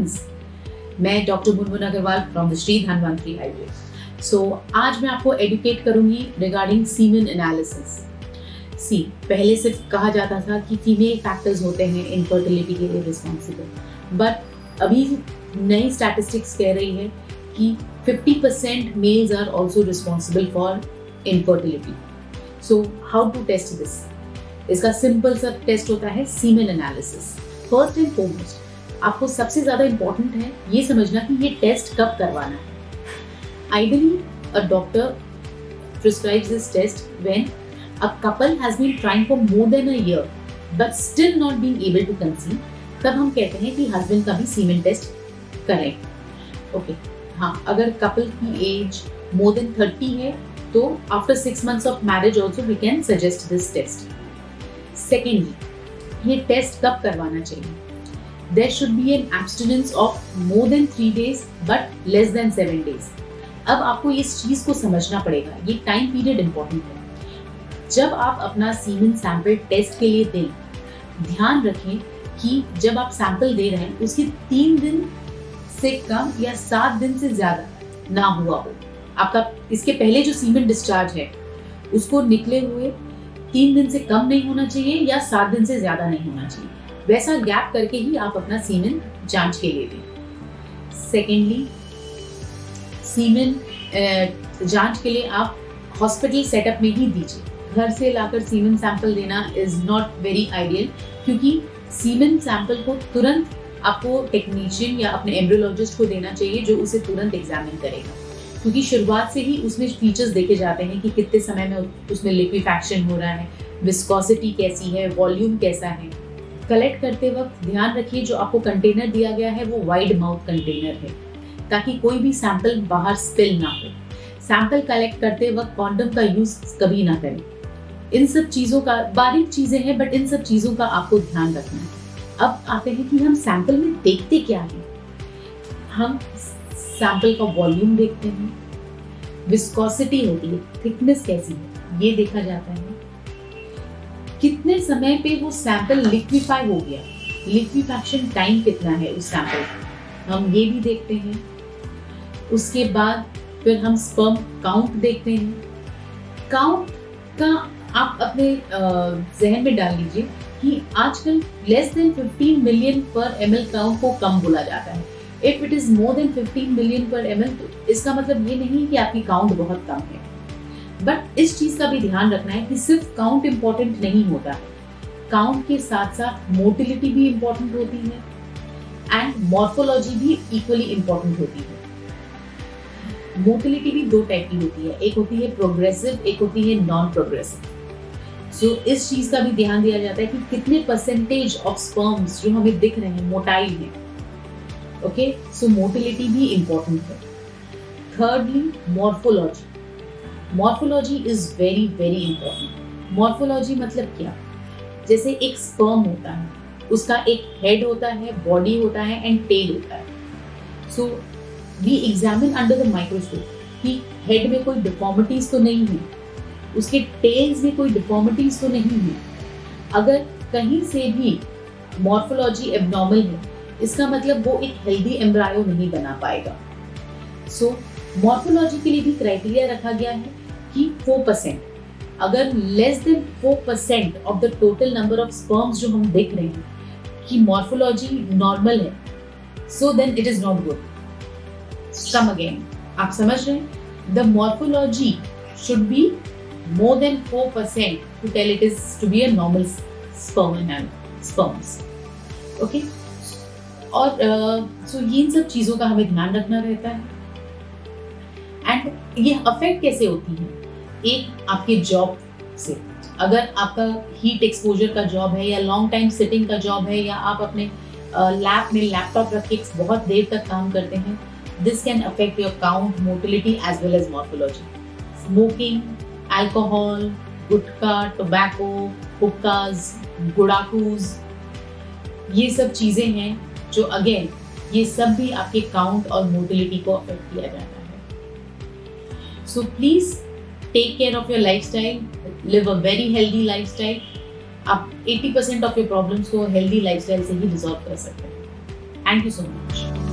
Friends, मैं doctor Munmun Agarwal from the Shri Dhanvantari Ayurveda. सो आज मैं आपको एडुकेट करूंगी रिगार्डिंग सीमेन एनालिसिस। पहले सिर्फ कहा जाता था कि फीमेल फैक्टर्स होते हैं इनफर्टिलिटी के लिए रिस्पॉन्सिबल, बट अभी नई स्टैटिस्टिक्स कह रही है कि 50% males are also responsible for infertility. So how to test this? इसका सिंपल सा टेस्ट होता है semen analysis. First and foremost आपको सबसे ज्यादा इंपॉर्टेंट है ये समझना कि ये टेस्ट कब करवाना है। Ideally a doctor prescribes this test when a couple has been trying for more than a year but still not being able to conceive, तब हम कहते हैं कि हस्बैंड का भी सीमेन टेस्ट करें। ओके, हाँ, अगर कपल की एज मोर देन 30 है तो after 6 months of marriage also we can suggest this test. Secondly, ये टेस्ट कब करवाना चाहिए? There should be an abstinence of more than 3 days but less than 7 days। अब आपको इस चीज को समझना पड़ेगा, ये टाइम पीरियड इंपॉर्टेंट है। जब आप अपना सीमेन सैंपल टेस्ट के लिए दें, ध्यान रखें कि जब आप सैंपल दे रहे हैं उसके 3 दिन से कम या 7 दिन से ज्यादा ना हुआ हो। आपका इसके पहले जो सीमेन डिस्चार्ज है उसको निकले हुए 3 दिन से कम नहीं होना चाहिए या 7 दिन से ज्यादा नहीं होना चाहिए। वैसा गैप करके ही आप अपना सीमेन जांच के लिए दें। सेकेंडली, सीमेन जांच के लिए आप हॉस्पिटल सेटअप में ही दीजिए। घर से लाकर सीमेन सैंपल देना इज नॉट वेरी आइडियल, क्योंकि सीमेन सैंपल को तुरंत आपको टेक्नीशियन या अपने एम्ब्रियोलॉजिस्ट को देना चाहिए जो उसे तुरंत एग्जामिन करेगा, क्योंकि शुरुआत से ही उसमें फीचर्स देखे जाते हैं कि कितने समय में उसमें लिक्विफैक्शन हो रहा है, विस्कोसिटी कैसी है, वॉल्यूम कैसा है। कलेक्ट करते वक्त ध्यान रखिए जो आपको कंटेनर दिया गया है वो वाइड माउथ कंटेनर है, ताकि कोई भी सैंपल बाहर स्पिल ना हो। सैंपल कलेक्ट करते वक्त कॉन्डम का यूज कभी ना करें। इन सब चीजों का, बारीक चीजें हैं बट इन सब चीजों का आपको ध्यान रखना है। अब आते हैं कि हम सैंपल में देखते क्या है। हम सैंपल का वॉल्यूम देखते हैं, विस्कोसिटी होती है, थिकनेस कैसी है ये देखा जाता है, कितने समय पे वो सैंपल लिक्विफाई हो गया, लिक्विफैक्शन टाइम कितना है उस सैंपल का, हम ये भी देखते हैं। उसके बाद फिर हम स्पर्म काउंट देखते हैं। काउंट का आप अपने जहन में डाल लीजिए कि आजकल लेस देन 15 मिलियन पर ml काउंट को कम बोला जाता है। If it is more than 15 million पर ml तो इसका मतलब ये नहीं कि आपकी काउंट बहुत कम है, बट इस चीज का भी ध्यान रखना है कि सिर्फ काउंट इंपॉर्टेंट नहीं होता है, काउंट के साथ साथ मोटिलिटी भी इंपॉर्टेंट होती है एंड मॉर्फोलॉजी भी इक्वली इंपॉर्टेंट होती है। मोटिलिटी भी 2 टाइप की होती है, एक होती है प्रोग्रेसिव, एक होती है नॉन प्रोग्रेसिव। सो इस चीज का भी ध्यान दिया जाता है कि कितने परसेंटेज ऑफ स्पर्म्स जो हमें दिख रहे हैं मोटाइल हैं। ओके, सो मोटिलिटी भी इंपॉर्टेंट है। Thirdly, morphology. Morphology is very very important. Morphology मतलब क्या? जैसे एक स्पर्म होता है, उसका एक हेड होता है, बॉडी होता है एंड टेल होता है। So we examine under the microscope कि हेड में कोई डिफॉर्मिटीज तो नहीं है, उसके टेल्स में कोई डिफॉर्मिटीज तो नहीं है। अगर कहीं से भी मॉर्फोलॉजी एबनॉर्मल है, इसका मतलब वो एक हेल्दी एम्ब्रायो नहीं बना पाएगा। सो मॉर्फोलॉजी के लिए भी क्राइटेरिया रखा गया है कि 4%, अगर less than 4% of the total number of sperms जो हम देख रहे हैं कि मॉर्फोलॉजी नॉर्मल है, so then it is not good. Come again, आप समझ रहे हैं? The morphology should be more than 4% to tell it is to be a normal sperms. Okay? और so ये इन सब चीजों का हमें ध्यान रखना रहता है। एंड ये अफेक्ट कैसे होती है? एक, आपके जॉब से, अगर आपका हीट एक्सपोजर का जॉब है या लॉन्ग टाइम सिटिंग का जॉब है या आप अपने लैब में लैपटॉप रख के बहुत देर तक काम करते हैं, this can affect your count, motility as well as morphology. Smoking, alcohol, gutkha, tobacco, hookahs, गुड़ाकूज, ये सब चीजें हैं जो अगेन ये सब भी आपके काउंट और मोटिलिटी को अफेक्ट किया जाता है। So please take care of your lifestyle, live a very healthy lifestyle. आप 80% ऑफ योर प्रॉब्लम्स को हेल्दी लाइफस्टाइल से ही रिजॉल्व कर सकते हैं। Thank you so much.